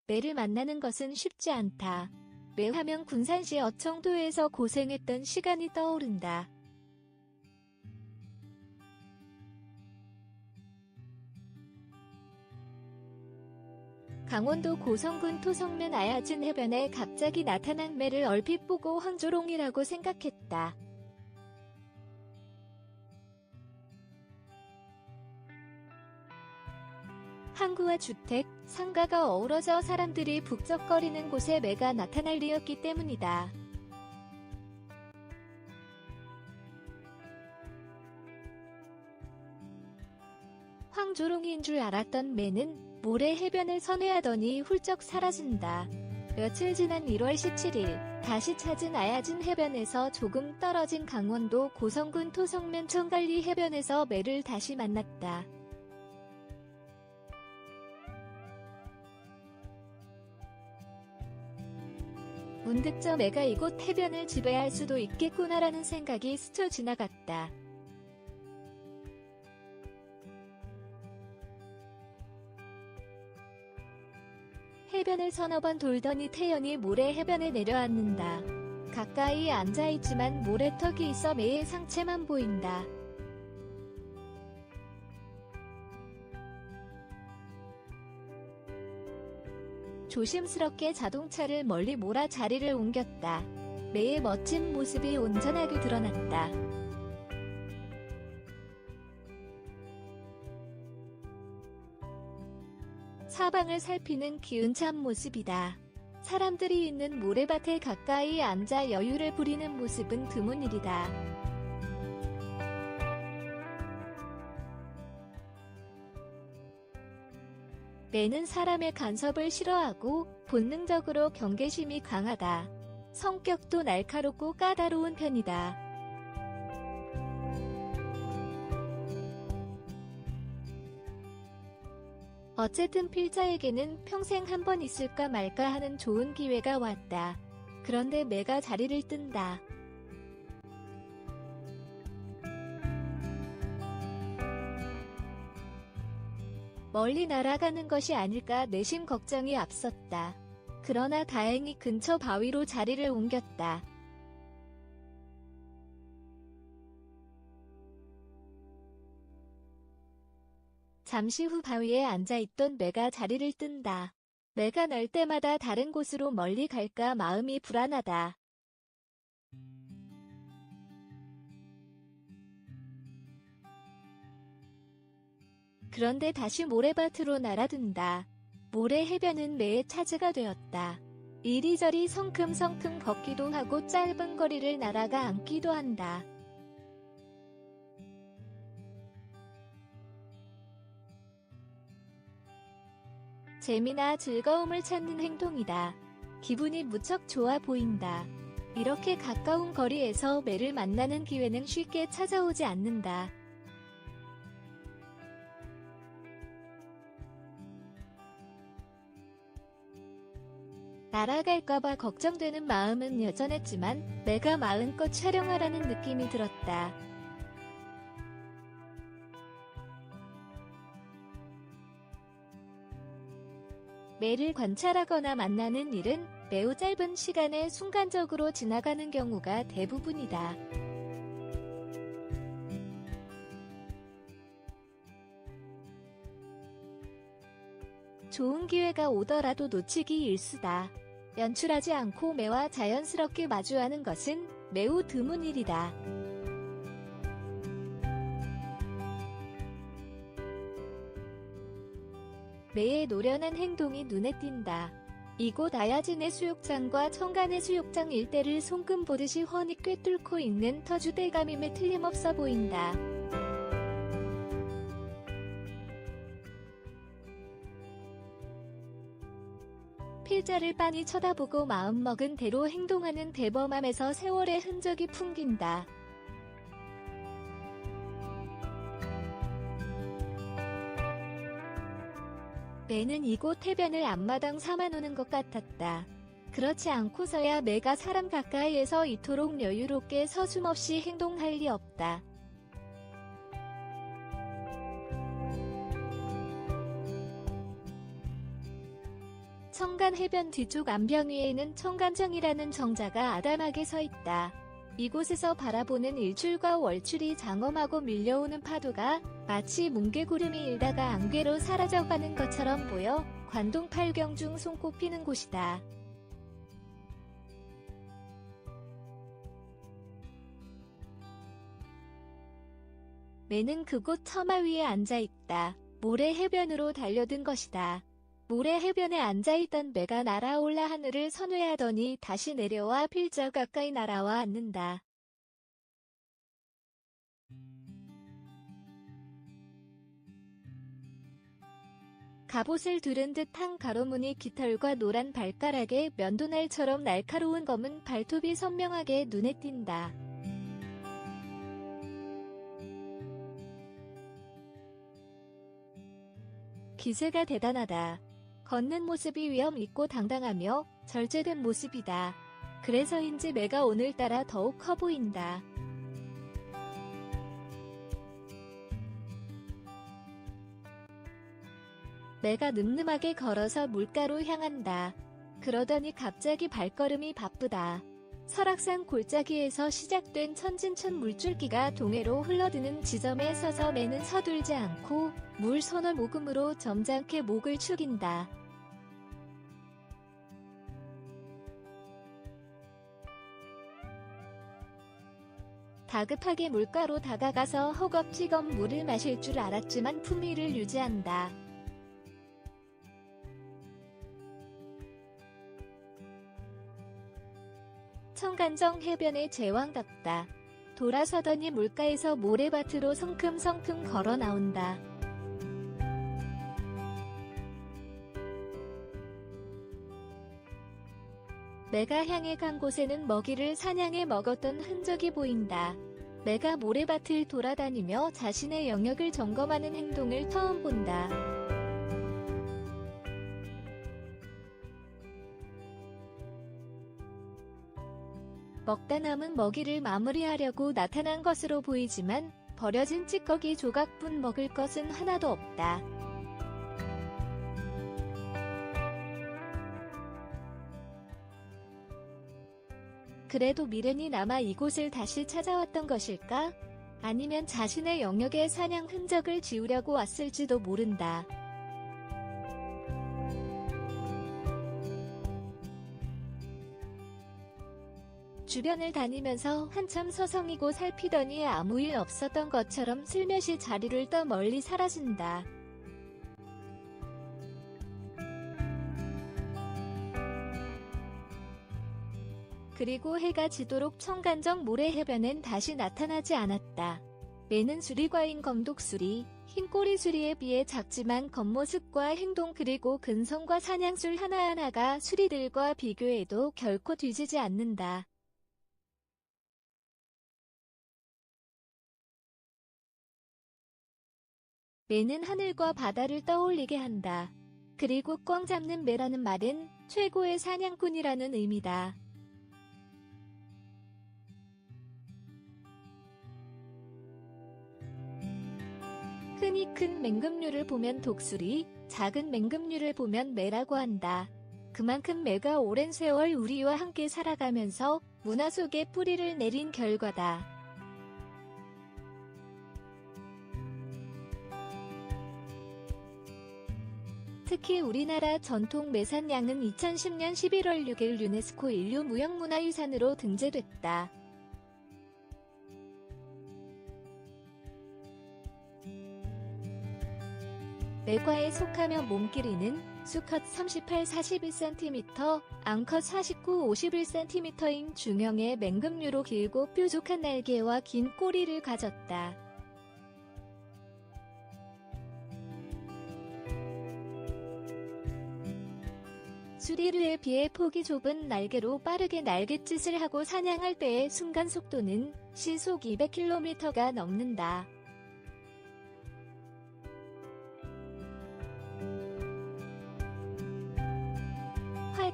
매를 만나는 것은 쉽지 않다. 매 하면 군산시 어청도에서 고생했던 시간이 떠오른다. 강원도 고성군 토성면 아야진 해변에 갑자기 나타난 매를 얼핏 보고 황조롱이라고 생각했다. 항구와 주택, 상가가 어우러져 사람들이 북적거리는 곳에 매가 나타날 리였기 때문이다. 황조롱이인 줄 알았던 매는 모래 해변을 선회하더니 훌쩍 사라진다. 며칠 지난 1월 17일 다시 찾은 아야진 해변에서 조금 떨어진 강원도 고성군 토성면 청갈리 해변에서 매를 다시 만났다. 문득 저 매가 이곳 해변을 지배할 수도 있겠구나라는 생각이 스쳐 지나갔다. 해변을 서너 번 돌더니 태연히 모래 해변에 내려앉는다. 가까이 앉아있지만 모래턱이 있어 매의 상체만 보인다. 조심스럽게 자동차를 멀리 몰아 자리를 옮겼다. 매의 멋진 모습이 온전하게 드러났다. 사방을 살피는 기운찬 모습이다. 사람들이 있는 모래밭에 가까이 앉아 여유를 부리는 모습은 드문 일이다. 매는 사람의 간섭을 싫어하고 본능적으로 경계심이 강하다. 성격도 날카롭고 까다로운 편이다. 어쨌든 필자에게는 평생 한 번 있을까 말까 하는 좋은 기회가 왔다. 그런데 매가 자리를 뜬다. 멀리 날아가는 것이 아닐까 내심 걱정이 앞섰다. 그러나 다행히 근처 바위로 자리를 옮겼다. 잠시 후 바위에 앉아있던 매가 자리를 뜬다. 매가 날 때마다 다른 곳으로 멀리 갈까 마음이 불안하다. 그런데 다시 모래밭으로 날아든다. 모래 해변은 매의 차지가 되었다. 이리저리 성큼성큼 걷기도 하고 짧은 거리를 날아가 앉기도 한다. 재미나 즐거움을 찾는 행동이다. 기분이 무척 좋아 보인다. 이렇게 가까운 거리에서 매를 만나는 기회는 쉽게 찾아오지 않는다. 날아갈까봐 걱정되는 마음은 여전했지만 매가 마음껏 촬영하라는 느낌이 들었다. 매를 관찰하거나 만나는 일은 매우 짧은 시간에 순간적으로 지나가는 경우가 대부분이다. 좋은 기회가 오더라도 놓치기 일쑤다. 연출하지 않고 매와 자연스럽게 마주하는 것은 매우 드문 일이다. 매의 노련한 행동이 눈에 띈다. 이곳 아야진의 수욕장과 청간의 수욕장 일대를 손금 보듯이 훤히 꿰뚫고 있는 터줏대감임에 틀림없어 보인다. 필자를 빤히 쳐다보고 마음먹은 대로 행동하는 대범함에서 세월의 흔적이 풍긴다. 매는 이곳 해변을 앞마당 삼아노는 것 같았다. 그렇지 않고서야 매가 사람 가까이에서 이토록 여유롭게 서슴없이 행동할 리 없다. 청간 해변 뒤쪽 암벽 위에는 청간정이라는 정자가 아담하게 서 있다. 이곳에서 바라보는 일출과 월출이 장엄하고 밀려오는 파도가 마치 뭉게구름이 일다가 안개로 사라져가는 것처럼 보여 관동 8경 중 손꼽히는 곳이다. 매는 그곳 처마 위에 앉아있다. 모래 해변으로 달려든 것이다. 모래 해변에 앉아있던 매가 날아올라 하늘을 선회하더니 다시 내려와 필적 가까이 날아와 앉는다. 갑옷을 두른 듯한 가로무늬 깃털과 노란 발가락에 면도날처럼 날카로운 검은 발톱이 선명하게 눈에 띈다. 기세가 대단하다. 걷는 모습이 위엄 있고 당당하며 절제된 모습이다. 그래서인지 매가 오늘따라 더욱 커 보인다. 매가 늠름하게 걸어서 물가로 향한다. 그러더니 갑자기 발걸음이 바쁘다. 설악산 골짜기에서 시작된 천진천 물줄기가 동해로 흘러드는 지점에 서서 매는 서둘지 않고 물 서너 모금으로 점잖게 목을 축인다. 다급하게 물가로 다가가서 허겁지겁 물을 마실 줄 알았지만 품위를 유지한다. 청간정 해변의 제왕답다. 돌아서더니 물가에서 모래밭으로 성큼성큼 걸어 나온다. 매가 향해 간 곳에는 먹이를 사냥해 먹었던 흔적이 보인다. 매가 모래밭을 돌아다니며 자신의 영역을 점검하는 행동을 처음 본다. 먹다 남은 먹이를 마무리하려고 나타난 것으로 보이지만 버려진 찌꺼기 조각뿐 먹을 것은 하나도 없다. 그래도 미련이 남아 이곳을 다시 찾아왔던 것일까? 아니면 자신의 영역의 사냥 흔적을 지우려고 왔을지도 모른다. 주변을 다니면서 한참 서성이고 살피더니 아무 일 없었던 것처럼 슬며시 자리를 떠 멀리 사라진다. 그리고 해가 지도록 청간정 모래 해변엔 다시 나타나지 않았다. 매는 수리과인 검독수리, 흰꼬리 수리에 비해 작지만 겉모습과 행동 그리고 근성과 사냥술 하나하나가 수리들과 비교해도 결코 뒤지지 않는다. 매는 하늘과 바다를 떠올리게 한다. 그리고 꽝 잡는 매라는 말은 최고의 사냥꾼이라는 의미다. 흔히 큰 맹금류를 보면 독수리, 작은 맹금류를 보면 매라고 한다. 그만큼 매가 오랜 세월 우리와 함께 살아가면서 문화 속에 뿌리를 내린 결과다. 특히 우리나라 전통 매산양은 2010년 11월 6일 유네스코 인류무형문화유산으로 등재됐다. 매과에 속하며 몸길이는 수컷 38-41cm, 암컷 49-51cm인 중형의 맹금류로 길고 뾰족한 날개와 긴 꼬리를 가졌다. 수리류에 비해 폭이 좁은 날개로 빠르게 날갯짓을 하고 사냥할 때의 순간 속도는 시속 200km가 넘는다.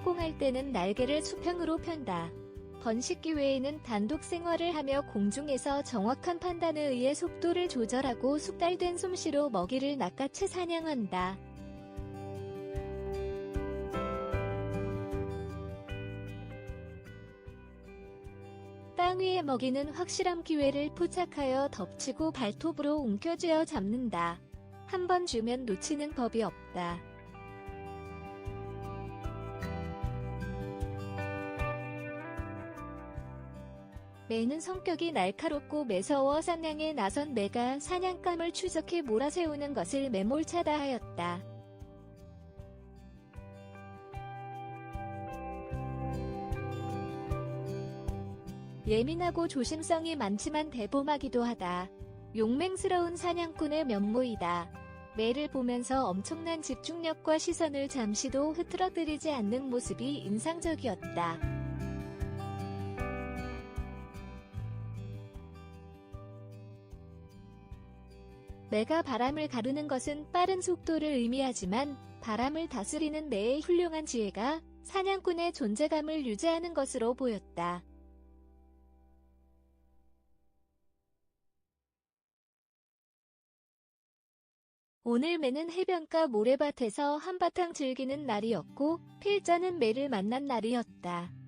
활공할 때는 날개를 수평으로 편다. 번식기 외에는 단독 생활을 하며 공중에서 정확한 판단에 의해 속도를 조절하고 숙달된 솜씨로 먹이를 낚아채 사냥한다. 땅 위에 먹이는 확실한 기회를 포착하여 덮치고 발톱으로 움켜쥐어 잡는다. 한 번 주면 놓치는 법이 없다. 매는 성격이 날카롭고 매서워 사냥에 나선 매가 사냥감을 추적해 몰아세우는 것을 매몰차다 하였다. 예민하고 조심성이 많지만 대범하기도 하다. 용맹스러운 사냥꾼의 면모이다. 매를 보면서 엄청난 집중력과 시선을 잠시도 흐트러뜨리지 않는 모습이 인상적이었다. 매가 바람을 가르는 것은 빠른 속도를 의미하지만 바람을 다스리는 매의 훌륭한 지혜가 사냥꾼의 존재감을 유지하는 것으로 보였다. 오늘 매는 해변가 모래밭에서 한바탕 즐기는 날이었고 필자는 매를 만난 날이었다.